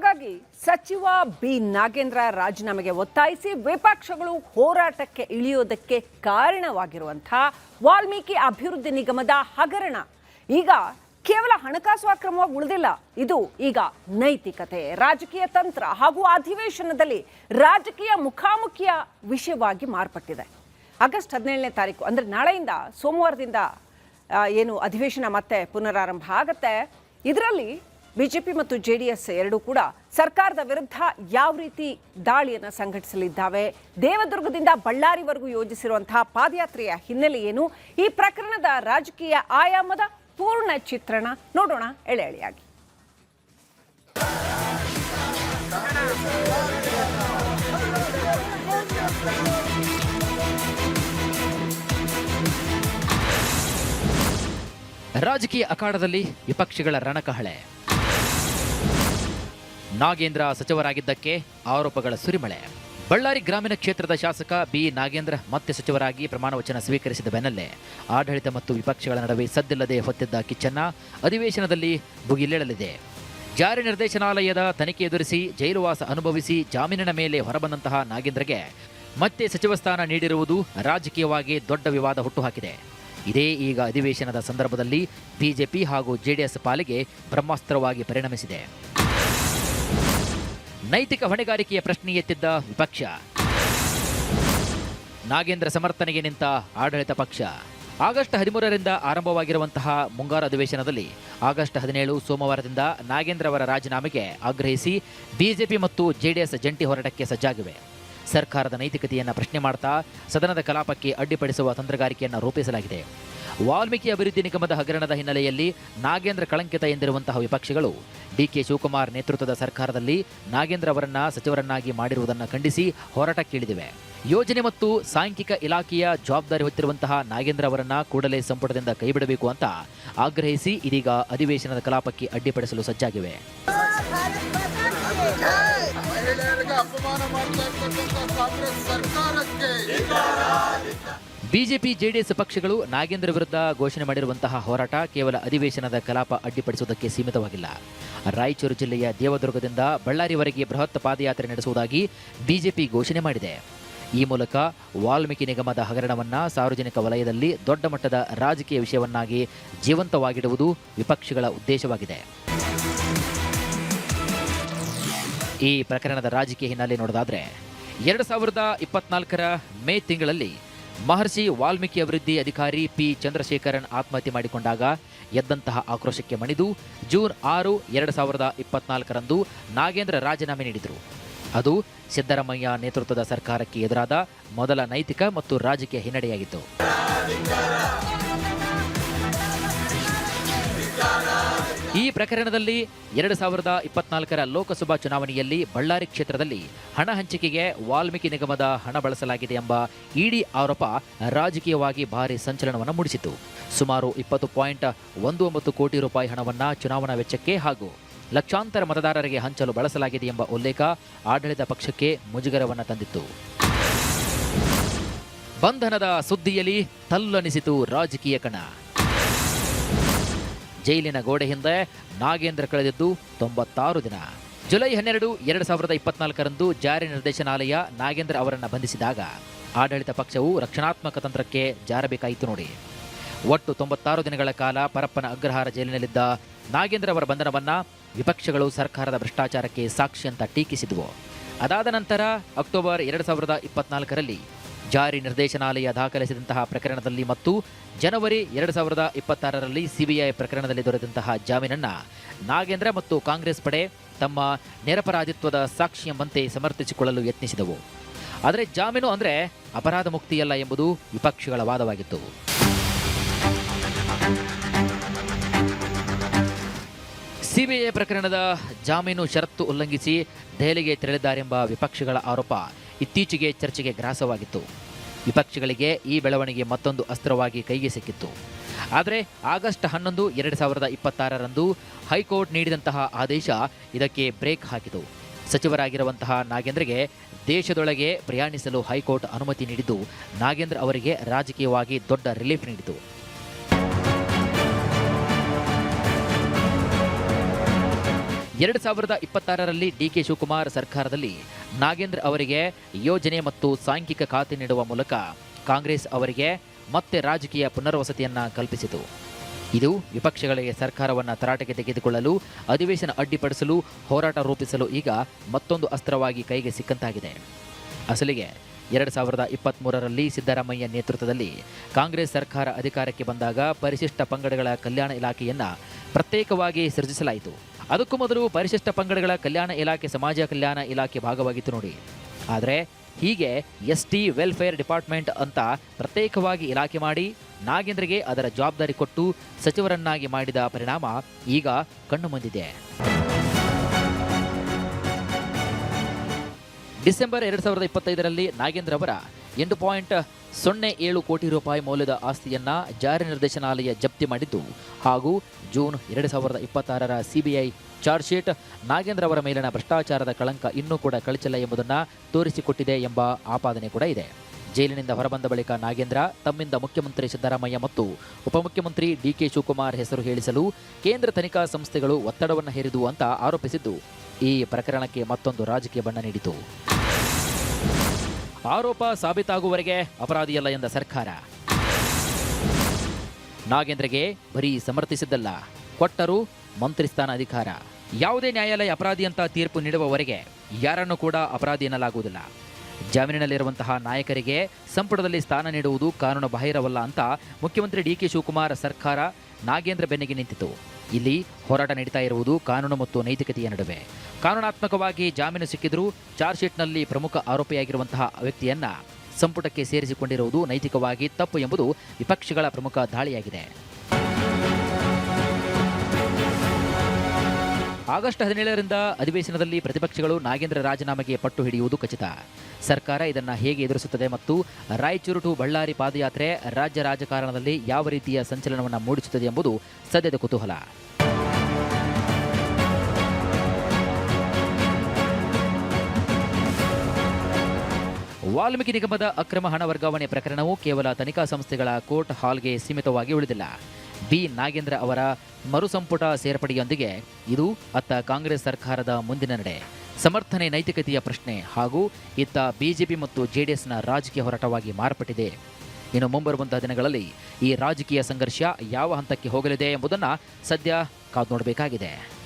ಹಾಗಾಗಿ ಸಚಿವ ಬಿ ನಾಗೇಂದ್ರ ರಾಜೀನಾಮೆಗೆ ಒತ್ತಾಯಿಸಿ ವಿಪಕ್ಷಗಳು ಹೋರಾಟಕ್ಕೆ ಇಳಿಯೋದಕ್ಕೆ ಕಾರಣವಾಗಿರುವಂತಹ ವಾಲ್ಮೀಕಿ ಅಭಿವೃದ್ಧಿ ನಿಗಮದ ಹಗರಣ ಈಗ ಕೇವಲ ಹಣಕಾಸು ಅಕ್ರಮವಾಗಿ ಉಳಿದಿಲ್ಲ. ಇದು ಈಗ ನೈತಿಕತೆ, ರಾಜಕೀಯ ತಂತ್ರ ಹಾಗೂ ಅಧಿವೇಶನದಲ್ಲಿ ರಾಜಕೀಯ ಮುಖಾಮುಖಿಯ ವಿಷಯವಾಗಿ ಮಾರ್ಪಟ್ಟಿದೆ. ಆಗಸ್ಟ್ 17ನೇ ತಾರೀಕು ಅಂದರೆ ನಾಳೆಯಿಂದ ಸೋಮವಾರದಿಂದ ಏನು ಅಧಿವೇಶನ ಮತ್ತೆ ಪುನರಾರಂಭ ಆಗುತ್ತೆ. ಇದರಲ್ಲಿ ಬಿಜೆಪಿ ಮತ್ತು ಜೆಡಿಎಸ್ ಎರಡೂ ಕೂಡ ಸರ್ಕಾರದ ವಿರುದ್ಧ ಯಾವ ರೀತಿ ದಾಳಿಯನ್ನು ಸಂಘಟಿಸಲಿದ್ದಾವೆ, ದೇವದುರ್ಗದಿಂದ ಬಳ್ಳಾರಿವರೆಗೂ ಯೋಜಿಸಿರುವಂತಹ ಪಾದಯಾತ್ರೆಯ ಹಿನ್ನೆಲೆ ಏನು, ಈ ಪ್ರಕರಣದ ರಾಜಕೀಯ ಆಯಾಮದ ಪೂರ್ಣ ಚಿತ್ರಣ ನೋಡೋಣ ಎಳೆ ಎಳೆಯಾಗಿ. ರಾಜಕೀಯ ಅಖಾಡದಲ್ಲಿ ವಿಪಕ್ಷಗಳ ರಣಕಹಳೆ. ನಾಗೇಂದ್ರ ಸಚಿವರಾಗಿದ್ದಕ್ಕೆ ಆರೋಪಗಳ ಸುರಿಮಳೆ. ಬಳ್ಳಾರಿ ಗ್ರಾಮೀಣ ಕ್ಷೇತ್ರದ ಶಾಸಕ ಬಿ ನಾಗೇಂದ್ರ ಮತ್ತೆ ಸಚಿವರಾಗಿ ಪ್ರಮಾಣ ವಚನ ಸ್ವೀಕರಿಸಿದ ಬೆನ್ನಲ್ಲೇ ಆಡಳಿತ ಮತ್ತು ವಿಪಕ್ಷಗಳ ನಡುವೆ ಸದ್ದಿಲ್ಲದೆ ಹೊತ್ತಿದ್ದ ಕಿಚ್ಚನ್ನ ಅಧಿವೇಶನದಲ್ಲಿ ಭುಗಿಲೇಳಲಿದೆ. ಜಾರಿ ನಿರ್ದೇಶನಾಲಯದ ತನಿಖೆ ಎದುರಿಸಿ ಜೈಲುವಾಸ ಅನುಭವಿಸಿ ಜಾಮೀನಿನ ಮೇಲೆ ಹೊರಬಂದಂತಹ ನಾಗೇಂದ್ರಗೆ ಮತ್ತೆ ಸಚಿವ ಸ್ಥಾನ ನೀಡಿರುವುದು ರಾಜಕೀಯವಾಗಿ ದೊಡ್ಡ ವಿವಾದ ಹುಟ್ಟುಹಾಕಿದೆ. ಇದೇ ಈಗ ಅಧಿವೇಶನದ ಸಂದರ್ಭದಲ್ಲಿ ಬಿಜೆಪಿ ಹಾಗೂ ಜೆಡಿಎಸ್ ಪಾಲಿಗೆ ಬ್ರಹ್ಮಾಸ್ತ್ರವಾಗಿ ಪರಿಣಮಿಸಿದೆ. ನೈತಿಕ ಹೊಣೆಗಾರಿಕೆಯ ಪ್ರಶ್ನೆ ಎತ್ತಿದ್ದ ವಿಪಕ್ಷ, ನಾಗೇಂದ್ರ ಸಮರ್ಥನೆಗೆ ನಿಂತ ಆಡಳಿತ ಪಕ್ಷ. ಆಗಸ್ಟ್ 13ರಿಂದ ಆರಂಭವಾಗಿರುವಂತಹ ಮುಂಗಾರು ಅಧಿವೇಶನದಲ್ಲಿ ಆಗಸ್ಟ್ 17 ಸೋಮವಾರದಿಂದ ನಾಗೇಂದ್ರ ಅವರ ರಾಜೀನಾಮೆಗೆ ಆಗ್ರಹಿಸಿ ಬಿಜೆಪಿ ಮತ್ತು ಜೆಡಿಎಸ್ ಜಂಟಿ ಹೋರಾಟಕ್ಕೆ ಸಜ್ಜಾಗಿವೆ. ಸರ್ಕಾರದ ನೈತಿಕತೆಯನ್ನು ಪ್ರಶ್ನೆ ಮಾಡ್ತಾ ಸದನದ ಕಲಾಪಕ್ಕೆ ಅಡ್ಡಿಪಡಿಸುವ ತಂತ್ರಗಾರಿಕೆಯನ್ನು ರೂಪಿಸಲಾಗಿದೆ. ವಾಲ್ಮೀಕಿ ಅಭಿವೃದ್ಧಿ ನಿಗಮದ ಹಗರಣದ ಹಿನ್ನೆಲೆಯಲ್ಲಿ ನಾಗೇಂದ್ರ ಕಳಂಕಿತ ಎಂದಿರುವಂತಹ ವಿಪಕ್ಷಗಳು ಡಿಕೆ ಶಿವಕುಮಾರ್ ನೇತೃತ್ವದ ಸರ್ಕಾರದಲ್ಲಿ ನಾಗೇಂದ್ರ ಅವರನ್ನ ಸಚಿವರನ್ನಾಗಿ ಮಾಡಿರುವುದನ್ನು ಖಂಡಿಸಿ ಹೋರಾಟಕ್ಕಿಳಿದಿವೆ. ಯೋಜನೆ ಮತ್ತು ಸಾಂಖ್ಯಿಕ ಇಲಾಖೆಯ ಜವಾಬ್ದಾರಿ ಹೊತ್ತಿರುವಂತಹ ನಾಗೇಂದ್ರ ಅವರನ್ನ ಕೂಡಲೇ ಸಂಪುಟದಿಂದ ಕೈಬಿಡಬೇಕು ಅಂತ ಆಗ್ರಹಿಸಿ ಇದೀಗ ಅಧಿವೇಶನದ ಕಲಾಪಕ್ಕೆ ಅಡ್ಡಿಪಡಿಸಲು ಸಜ್ಜಾಗಿವೆ. ಬಿಜೆಪಿ ಜೆಡಿಎಸ್ ಪಕ್ಷಗಳು ನಾಗೇಂದ್ರ ವಿರುದ್ಧ ಘೋಷಣೆ ಮಾಡಿರುವಂತಹ ಹೋರಾಟ ಕೇವಲ ಅಧಿವೇಶನದ ಕಲಾಪ ಅಡ್ಡಿಪಡಿಸುವುದಕ್ಕೆ ಸೀಮಿತವಾಗಿಲ್ಲ. ರಾಯಚೂರು ಜಿಲ್ಲೆಯ ದೇವದುರ್ಗದಿಂದ ಬಳ್ಳಾರಿವರೆಗೆ ಬೃಹತ್ ಪಾದಯಾತ್ರೆ ನಡೆಸುವುದಾಗಿ ಬಿಜೆಪಿ ಘೋಷಣೆ ಮಾಡಿದೆ. ಈ ಮೂಲಕ ವಾಲ್ಮೀಕಿ ನಿಗಮದ ಹಗರಣವನ್ನ ಸಾರ್ವಜನಿಕ ವಲಯದಲ್ಲಿ ದೊಡ್ಡ ಮಟ್ಟದ ರಾಜಕೀಯ ವಿಷಯವನ್ನಾಗಿ ಜೀವಂತವಾಗಿಡುವುದು ವಿಪಕ್ಷಗಳ ಉದ್ದೇಶವಾಗಿದೆ. ಈ ಪ್ರಕರಣದ ರಾಜಕೀಯ ಹಿನ್ನೆಲೆ ನೋಡೋದಾದ್ರೆ 2024ರ ಮೇ ತಿಂಗಳಲ್ಲಿ ಮಹರ್ಷಿ ವಾಲ್ಮೀಕಿ ಅಭಿವೃದ್ಧಿ ಅಧಿಕಾರಿ ಪಿ ಚಂದ್ರಶೇಖರನ್ ಆತ್ಮಹತ್ಯೆ ಮಾಡಿಕೊಂಡಾಗ ಎದ್ದಂತಹ ಆಕ್ರೋಶಕ್ಕೆ ಮಣಿದು ಜೂನ್ 6, 2024ರಂದು ನಾಗೇಂದ್ರ ರಾಜೀನಾಮೆ ನೀಡಿದರು. ಅದು ಸಿದ್ದರಾಮಯ್ಯ ನೇತೃತ್ವದ ಸರ್ಕಾರಕ್ಕೆ ಎದುರಾದ ಮೊದಲ ನೈತಿಕ ಮತ್ತು ರಾಜಕೀಯ ಹಿನ್ನಡೆಯಾಗಿತ್ತು. ಈ ಪ್ರಕರಣದಲ್ಲಿ 2024ರ ಲೋಕಸಭಾ ಚುನಾವಣೆಯಲ್ಲಿ ಬಳ್ಳಾರಿ ಕ್ಷೇತ್ರದಲ್ಲಿ ಹಣ ಹಂಚಿಕೆಗೆ ವಾಲ್ಮೀಕಿ ನಿಗಮದ ಹಣ ಬಳಸಲಾಗಿದೆ ಎಂಬ ಇಡಿ ಆರೋಪ ರಾಜಕೀಯವಾಗಿ ಭಾರಿ ಸಂಚಲನವನ್ನು ಮೂಡಿಸಿತು. ಸುಮಾರು 20.19 ಕೋಟಿ ರೂಪಾಯಿ ಹಣವನ್ನು ಚುನಾವಣಾ ವೆಚ್ಚಕ್ಕೆ ಹಾಗೂ ಲಕ್ಷಾಂತರ ಮತದಾರರಿಗೆ ಹಂಚಲು ಬಳಸಲಾಗಿದೆ ಎಂಬ ಉಲ್ಲೇಖ ಆಡಳಿತ ಪಕ್ಷಕ್ಕೆ ಮುಜುಗರವನ್ನು ತಂದಿತ್ತು. ಬಂಧನದ ಸುದ್ದಿಯಲ್ಲಿ ತಲ್ಲಣಿಸಿತು ರಾಜಕೀಯ ಕಣ. ಜೈಲಿನ ಗೋಡೆ ಹಿಂದೆ ನಾಗೇಂದ್ರ ಕಳೆದಿದ್ದು 96 ದಿನ. ಜುಲೈ 12, 2024ರಂದು ಜಾರಿ ನಿರ್ದೇಶನಾಲಯ ನಾಗೇಂದ್ರ ಅವರನ್ನು ಬಂಧಿಸಿದಾಗ ಆಡಳಿತ ಪಕ್ಷವು ರಕ್ಷಣಾತ್ಮಕ ತಂತ್ರಕ್ಕೆ ಜಾರಬೇಕಾಯಿತು ನೋಡಿ. ಒಟ್ಟು 96 ದಿನಗಳ ಕಾಲ ಪರಪ್ಪನ ಅಗ್ರಹಾರ ಜೈಲಿನಲ್ಲಿದ್ದ ನಾಗೇಂದ್ರ ಅವರ ಬಂಧನವನ್ನ ವಿಪಕ್ಷಗಳು ಸರ್ಕಾರದ ಭ್ರಷ್ಟಾಚಾರಕ್ಕೆ ಸಾಕ್ಷಿ ಅಂತ ಟೀಕಿಸಿದವು. ಅದಾದ ನಂತರ ಅಕ್ಟೋಬರ್ 2024ರಲ್ಲಿ ಜಾರಿ ನಿರ್ದೇಶನಾಲಯ ದಾಖಲಿಸಿದಂತಹ ಪ್ರಕರಣದಲ್ಲಿ ಮತ್ತು ಜನವರಿ 2026ರಲ್ಲಿ ಸಿಬಿಐ ಪ್ರಕರಣದಲ್ಲಿ ದೊರೆತಂತಹ ಜಾಮೀನನ್ನು ನಾಗೇಂದ್ರ ಮತ್ತು ಕಾಂಗ್ರೆಸ್ ಪಡೆ ತಮ್ಮ ನಿರಪರಾಧಿತ್ವದ ಸಾಕ್ಷಿ ಎಂಬಂತೆ ಸಮರ್ಥಿಸಿಕೊಳ್ಳಲು ಯತ್ನಿಸಿದವು. ಆದರೆ ಜಾಮೀನು ಅಂದರೆ ಅಪರಾಧ ಮುಕ್ತಿಯಲ್ಲ ಎಂಬುದು ವಿಪಕ್ಷಗಳ ವಾದವಾಗಿತ್ತು. ಸಿಬಿಐ ಪ್ರಕರಣದ ಜಾಮೀನು ಷರತ್ತು ಉಲ್ಲಂಘಿಸಿ ದೆಹಲಿಗೆ ತೆರಳಿದ್ದಾರೆಂಬ ವಿಪಕ್ಷಗಳ ಆರೋಪ ಇತ್ತೀಚೆಗೆ ಚರ್ಚೆಗೆ ಗ್ರಾಸವಾಗಿತ್ತು. ವಿಪಕ್ಷಗಳಿಗೆ ಈ ಬೆಳವಣಿಗೆ ಮತ್ತೊಂದು ಅಸ್ತ್ರವಾಗಿ ಕೈಗೆ ಸಿಕ್ಕಿತ್ತು. ಆದರೆ ಆಗಸ್ಟ್ 11, 2026ರಂದು ಹೈಕೋರ್ಟ್ ನೀಡಿದಂತಹ ಆದೇಶ ಇದಕ್ಕೆ ಬ್ರೇಕ್ ಹಾಕಿತು. ಸಚಿವರಾಗಿರುವಂತಹ ನಾಗೇಂದ್ರಗೆ ದೇಶದೊಳಗೆ ಪ್ರಯಾಣಿಸಲು ಹೈಕೋರ್ಟ್ ಅನುಮತಿ ನೀಡಿದ್ದು ನಾಗೇಂದ್ರ ಅವರಿಗೆ ರಾಜಕೀಯವಾಗಿ ದೊಡ್ಡ ರಿಲೀಫ್ ನೀಡಿತು. 2026ರಲ್ಲಿ ಡಿಕೆ ಶಿವಕುಮಾರ್ ಸರ್ಕಾರದಲ್ಲಿ ನಾಗೇಂದ್ರ ಅವರಿಗೆ ಯೋಜನೆ ಮತ್ತು ಸಾಂಖ್ಯಿಕ ಖಾತೆ ನೀಡುವ ಮೂಲಕ ಕಾಂಗ್ರೆಸ್ ಅವರಿಗೆ ಮತ್ತೆ ರಾಜಕೀಯ ಪುನರ್ವಸತಿಯನ್ನ ಕಲ್ಪಿಸಿತು. ಇದು ವಿಪಕ್ಷಗಳಿಗೆ ಸರ್ಕಾರವನ್ನು ತರಾಟೆಗೆ ತೆಗೆದುಕೊಳ್ಳಲು, ಅಧಿವೇಶನ ಅಡ್ಡಿಪಡಿಸಲು, ಹೋರಾಟ ರೂಪಿಸಲು ಈಗ ಮತ್ತೊಂದು ಅಸ್ತ್ರವಾಗಿ ಕೈಗೆ ಸಿಕ್ಕಂತಾಗಿದೆ. ಅಸಲಿಗೆ 2023ರಲ್ಲಿ ಸಿದ್ದರಾಮಯ್ಯ ನೇತೃತ್ವದಲ್ಲಿ ಕಾಂಗ್ರೆಸ್ ಸರ್ಕಾರ ಅಧಿಕಾರಕ್ಕೆ ಬಂದಾಗ ಪರಿಶಿಷ್ಟ ಪಂಗಡಗಳ ಕಲ್ಯಾಣ ಇಲಾಖೆಯನ್ನ ಪ್ರತ್ಯೇಕವಾಗಿ ಸೃಜಿಸಲಾಯಿತು. ಅದಕ್ಕೂ ಮೊದಲು ಪರಿಶಿಷ್ಟ ಪಂಗಡಗಳ ಕಲ್ಯಾಣ ಇಲಾಖೆ ಸಮಾಜ ಕಲ್ಯಾಣ ಇಲಾಖೆ ಭಾಗವಾಗಿತ್ತು ನೋಡಿ. ಆದರೆ ಹೀಗೆ ಎಸ್ಟಿ ವೆಲ್ಫೇರ್ ಡಿಪಾರ್ಟ್ಮೆಂಟ್ ಅಂತ ಪ್ರತ್ಯೇಕವಾಗಿ ಇಲಾಖೆ ಮಾಡಿ ನಾಗೇಂದ್ರಗೆ ಅದರ ಜವಾಬ್ದಾರಿ ಕೊಟ್ಟು ಸಚಿವರನ್ನಾಗಿ ಮಾಡಿದ ಪರಿಣಾಮ ಈಗ ಕಣ್ಣು ಮುಂದಿದೆ. ಡಿಸೆಂಬರ್ 2025ರಲ್ಲಿ ನಾಗೇಂದ್ರ ಅವರ 8.07 ಕೋಟಿ ರೂಪಾಯಿ ಮೌಲ್ಯದ ಆಸ್ತಿಯನ್ನ ಜಾರಿ ನಿರ್ದೇಶನಾಲಯ ಜಪ್ತಿ ಮಾಡಿದ್ದು ಹಾಗೂ ಜೂನ್ 2026ರ ಸಿಬಿಐ ಚಾರ್ಜ್ ಶೀಟ್ ನಾಗೇಂದ್ರ ಅವರ ಮೇಲಿನ ಭ್ರಷ್ಟಾಚಾರದ ಕಳಂಕ ಇನ್ನೂ ಕೂಡ ಕಳಚಿಲ್ಲ ಎಂಬುದನ್ನು ತೋರಿಸಿಕೊಟ್ಟಿದೆ ಎಂಬ ಆಪಾದನೆ ಕೂಡ ಇದೆ. ಜೈಲಿನಿಂದ ಹೊರಬಂದ ಬಳಿಕ ನಾಗೇಂದ್ರ ತಮ್ಮಿಂದ ಮುಖ್ಯಮಂತ್ರಿ ಸಿದ್ದರಾಮಯ್ಯ ಮತ್ತು ಉಪಮುಖ್ಯಮಂತ್ರಿ ಡಿಕೆ ಶಿವಕುಮಾರ್ ಹೆಸರು ಹೇಳಿಸಲು ಕೇಂದ್ರ ತನಿಖಾ ಸಂಸ್ಥೆಗಳು ಒತ್ತಡವನ್ನು ಹೇರಿದು ಅಂತ ಆರೋಪಿಸಿದ್ದು ಈ ಪ್ರಕರಣಕ್ಕೆ ಮತ್ತೊಂದು ರಾಜಕೀಯ ಬಣ್ಣ ನೀಡಿತು. ಆರೋಪ ಸಾಬೀತಾಗುವವರೆಗೆ ಅಪರಾಧಿಯಲ್ಲ ಎಂದ ಸರ್ಕಾರ ನಾಗೇಂದ್ರಗೆ ಬರೀ ಸಮರ್ಥಿಸಿದ್ದಲ್ಲ, ಕೊಟ್ಟರು ಮಂತ್ರಿ ಸ್ಥಾನ ಅಧಿಕಾರ. ಯಾವುದೇ ನ್ಯಾಯಾಲಯ ಅಪರಾಧಿ ಅಂತ ತೀರ್ಪು ನೀಡುವವರೆಗೆ ಯಾರನ್ನೂ ಕೂಡ ಅಪರಾಧಿ ಎನ್ನಲಾಗುವುದಿಲ್ಲ. ಜಾಮೀನಿನಲ್ಲಿರುವಂತಹ ನಾಯಕರಿಗೆ ಸಂಪುಟದಲ್ಲಿ ಸ್ಥಾನ ನೀಡುವುದು ಕಾನೂನು ಬಾಹಿರವಲ್ಲ ಅಂತ ಮುಖ್ಯಮಂತ್ರಿ ಡಿಕೆ ಶಿವಕುಮಾರ್ ಸರ್ಕಾರ ನಾಗೇಂದ್ರ ಬೆನ್ನಿಗೆ ನಿಂತಿತು. ಇಲ್ಲಿ ಹೋರಾಟ ನಡೀತಾ ಇರುವುದು ಕಾನೂನು ಮತ್ತು ನೈತಿಕತೆಯ ನಡುವೆ. ಕಾನೂನಾತ್ಮಕವಾಗಿ ಜಾಮೀನು ಸಿಕ್ಕಿದ್ರೂ ಚಾರ್ಜ್ ಶೀಟ್ನಲ್ಲಿ ಪ್ರಮುಖ ಆರೋಪಿಯಾಗಿರುವಂತಹ ವ್ಯಕ್ತಿಯನ್ನ ಸಂಪುಟಕ್ಕೆ ಸೇರಿಸಿಕೊಂಡಿರುವುದು ನೈತಿಕವಾಗಿ ತಪ್ಪು ಎಂಬುದು ವಿಪಕ್ಷಗಳ ಪ್ರಮುಖ ದಾಳಿಯಾಗಿದೆ. ಆಗಸ್ಟ್ 17ರಿಂದ ಅಧಿವೇಶನದಲ್ಲಿ ಪ್ರತಿಪಕ್ಷಗಳು ನಾಗೇಂದ್ರ ರಾಜೀನಾಮೆಗೆ ಪಟ್ಟು ಹಿಡಿಯುವುದು ಖಚಿತ. ಸರ್ಕಾರ ಇದನ್ನು ಹೇಗೆ ಎದುರಿಸುತ್ತದೆ ಮತ್ತು ರಾಯಚೂರು ಟು ಬಳ್ಳಾರಿ ಪಾದಯಾತ್ರೆ ರಾಜ್ಯ ರಾಜಕಾರಣದಲ್ಲಿ ಯಾವ ರೀತಿಯ ಸಂಚಲನವನ್ನು ಮೂಡಿಸುತ್ತದೆ ಎಂಬುದು ಸದ್ಯದ ಕುತೂಹಲ. ವಾಲ್ಮೀಕಿ ನಿಗಮದ ಅಕ್ರಮ ಹಣ ವರ್ಗಾವಣೆ ಪ್ರಕರಣವು ಕೇವಲ ತನಿಖಾ ಸಂಸ್ಥೆಗಳ ಕೋರ್ಟ್ ಹಾಲ್ಗೆ ಸೀಮಿತವಾಗಿ ಉಳಿದಿಲ್ಲ. ಬಿ ನಾಗೇಂದ್ರ ಅವರ ಮರುಸಂಪುಟ ಸೇರ್ಪಡೆಯೊಂದಿಗೆ ಇದು ಅತ್ತ ಕಾಂಗ್ರೆಸ್ ಸರ್ಕಾರದ ಮುಂದಿನ ನಡೆ, ಸಮರ್ಥನೆ, ನೈತಿಕತೆಯ ಪ್ರಶ್ನೆ ಹಾಗೂ ಇತ್ತ ಬಿಜೆಪಿ ಮತ್ತು ಜೆಡಿಎಸ್ನ ರಾಜಕೀಯ ಹೋರಾಟವಾಗಿ ಮಾರ್ಪಟ್ಟಿದೆ. ಇನ್ನು ಮುಂಬರುವಂತಹ ದಿನಗಳಲ್ಲಿ ಈ ರಾಜಕೀಯ ಸಂಘರ್ಷ ಯಾವ ಹಂತಕ್ಕೆ ಹೋಗಲಿದೆ ಎಂಬುದನ್ನು ಸದ್ಯ ಕಾದು ನೋಡಬೇಕಾಗಿದೆ.